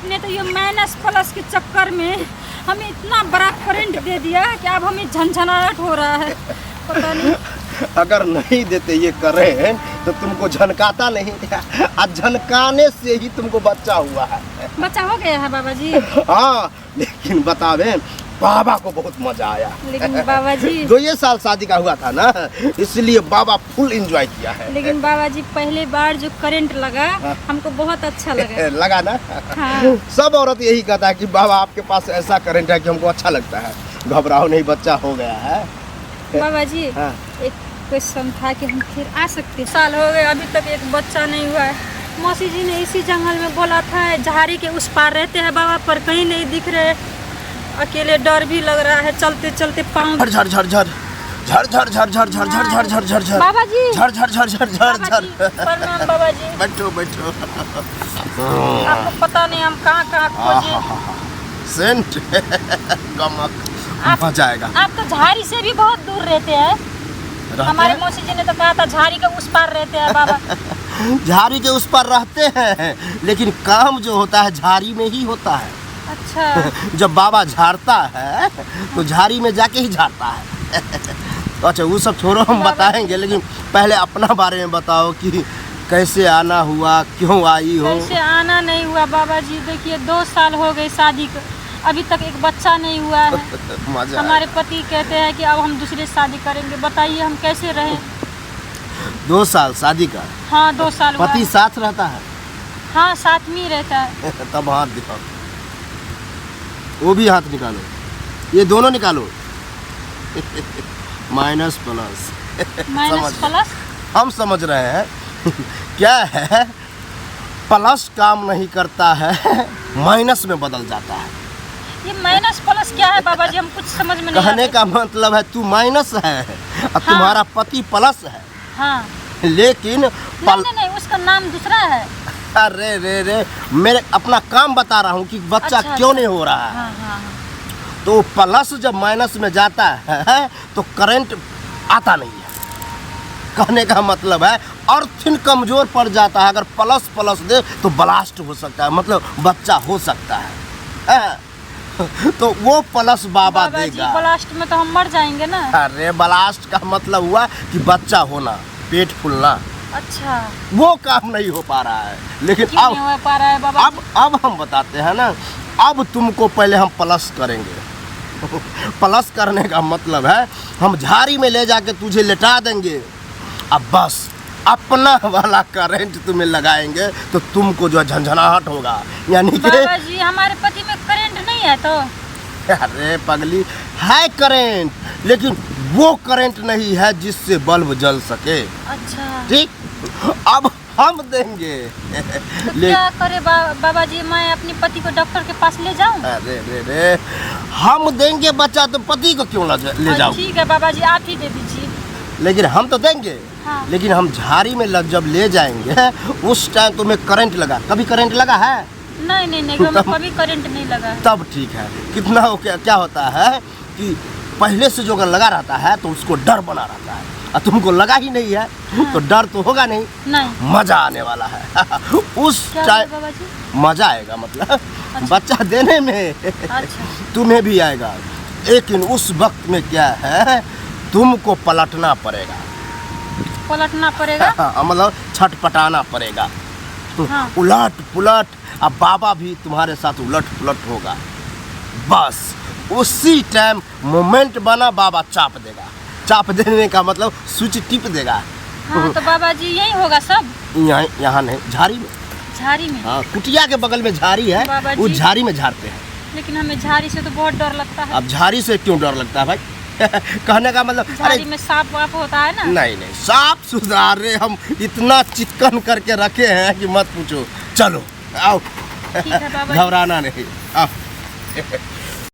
आपने तो ये माइनस प्लस के चक्कर में हमें इतना बड़ा करंट दे दिया कि अब हमें झंझनाहट हो रहा है, पता नहीं। अगर नहीं देते ये करेंट तो तुमको झनकाता नहीं था, आज झनकाने से ही तुमको बच्चा हुआ है। बच्चा हो गया है बाबा जी? हाँ, लेकिन बतावे बाबा को बहुत मजा आया। लेकिन बाबा जी 2 साल शादी का हुआ था ना, इसलिए बाबा फुल एंजॉय किया है। लेकिन बाबा जी पहले बार जो करंट लगा हमको बहुत अच्छा लगा। लगा ना? हाँ। सब औरत यही कहता है कि बाबा आपके पास ऐसा करंट है कि हमको अच्छा लगता है। घबराओ नहीं, बच्चा हो गया है। बाबा जी हाँ। एक क्वेश्चन था कि हम फिर आ सकते? साल हो गए अभी तक एक बच्चा नहीं हुआ है। मौसी जी ने इसी जंगल में बोला था झाड़ी के उस पार रहते हैं बाबा, पर कहीं नहीं दिख रहे। अकेले डर भी लग रहा है, चलते चलते पाँव झर झर झर झर झर झर झर झर झर झर झर झर झर झर बाबा जी झर झर झर झर झर झर। प्रणाम बाबा जी। बैठो बैठो। आपको पता नहीं हम कहाँ कहाँ खोजे। सेंट गमक मजा आएगा। आप तो झाड़ी से भी बहुत दूर रहते हैं। हमारे मौसी जी ने तो कहा था झाड़ी के उस पार रहते हैं बाबा। झाड़ी के उस पार रहते हैं, लेकिन काम जो होता है झाड़ी में ही होता है। अच्छा। जब बाबा झाड़ता है तो झाड़ी में जाके ही झाड़ता है। अच्छा वो सब छोड़ो, हम बताएंगे, लेकिन पहले अपना बारे में बताओ कि कैसे आना हुआ, क्यों आई हो? कैसे आना नहीं हुआ बाबा जी, देखिए 2 साल हो गए शादी को, अभी तक एक बच्चा नहीं हुआ है। मजा हमारे पति कहते हैं कि अब हम दूसरे शादी करेंगे, बताइए हम कैसे रहें? 2 साल शादी का? हाँ 2 साल हुआ पति है। साथ रहता है? हाँ साथ में ही रहता है। तब हाथ दिखाओ, वो भी हाथ निकालो, ये दोनों निकालो। Minus plus. माइनस प्लस हम समझ रहे हैं। क्या है, प्लस काम नहीं करता है, माइनस में बदल जाता है। ये माइनस प्लस क्या है बाबा जी, हम कुछ समझ में नहीं कहने आते। का मतलब है तू माइनस है और तुम्हारा पति प्लस है। हाँ। लेकिन नहीं नहीं उसका नाम दूसरा है। अरे रे रे, मेरे अपना काम बता रहा हूँ कि बच्चा अच्छा, क्यों नहीं हो रहा है। हाँ हाँ। तो प्लस जब माइनस में जाता है तो करंट आता नहीं है। कहने का मतलब है अर्थिन कमजोर पड़ जाता है। अगर प्लस प्लस दे तो ब्लास्ट हो सकता है, मतलब बच्चा हो सकता है। तो वो प्लस बाबा देगा। ब्लास्ट में तो हम मर जाएंगे ना। अरे ब्लास्ट का मतलब हुआ कि बच्चा होना, पेट फूलना। अच्छा। वो काम नहीं हो पा रहा है, लेकिन क्यों नहीं हो पा रहा है बाबा? अब हम बताते हैं ना। अब तुमको पहले हम प्लस करेंगे। प्लस करने का मतलब है हम झाड़ी में ले जाके तुझे लेटा देंगे। अब बस अपना वाला करंट तुम्हें लगाएंगे तो तुमको जो झंझनाहट होगा, यानी कि बाबा जी हमारे पति में करंट नहीं है तो? अरे पगली, है करंट, लेकिन वो करंट नहीं है जिससे बल्ब जल सके। अच्छा। ठीक, अब हम देंगे। तो क्या करे बाबा जी, मैं अपने पति को डॉक्टर के पास ले जाऊं? अरे रे रे, हम देंगे बच्चा तो पति को क्यों ले जाओ? ठीक है बाबा जी आप ही दे दीजिए। लेकिन हम तो देंगे। हाँ। लेकिन हम झाड़ी में जब ले जाएंगे उस टाइम तुम्हें करंट लगा, कभी करंट लगा है? नहीं नहीं नहीं कभी करंट नहीं लगा है। तब ठीक है। कितना हो क्या होता है कि पहले से जो अगर लगा रहता है तो उसको डर बना रहता है, और तुमको लगा ही नहीं है। हाँ। तो डर तो होगा नहीं, मजा आने वाला है। उस टाइम बाबा जी मजा आएगा, मतलब अच्छा। बच्चा देने में अच्छा। तुम्हें भी आएगा, लेकिन उस वक्त में क्या है, तुमको पलटना पड़ेगा। पलटना पड़ेगा? हाँ, मतलब छटपटाना पड़ेगा। हाँ। उलट पुलट, अब बाबा भी तुम्हारे साथ उलट पुलट होगा। बस उसी टाइम मोमेंट बना, बाबा चाप देगा। चाप देने का मतलब स्विच टिप देगा। हाँ, तो बाबा जी यही होगा सब? यहाँ नहीं, झाड़ी में। झाड़ी में? हाँ, कुटिया के बगल में झाड़ी है, उस झाड़ी में झाड़ते हैं। लेकिन हमें झाड़ी से तो बहुत डर लगता है। अब झाड़ी से क्यों डर लगता है भाई? कहने का मतलब झाड़ी में सांप वाप होता है ना? नहीं नहीं, सांप सुधारे हम इतना चिकन करके रखे हैं कि मत पूछो। चलो आओ, ठीक है बाबा। घबराना नहीं, आओ।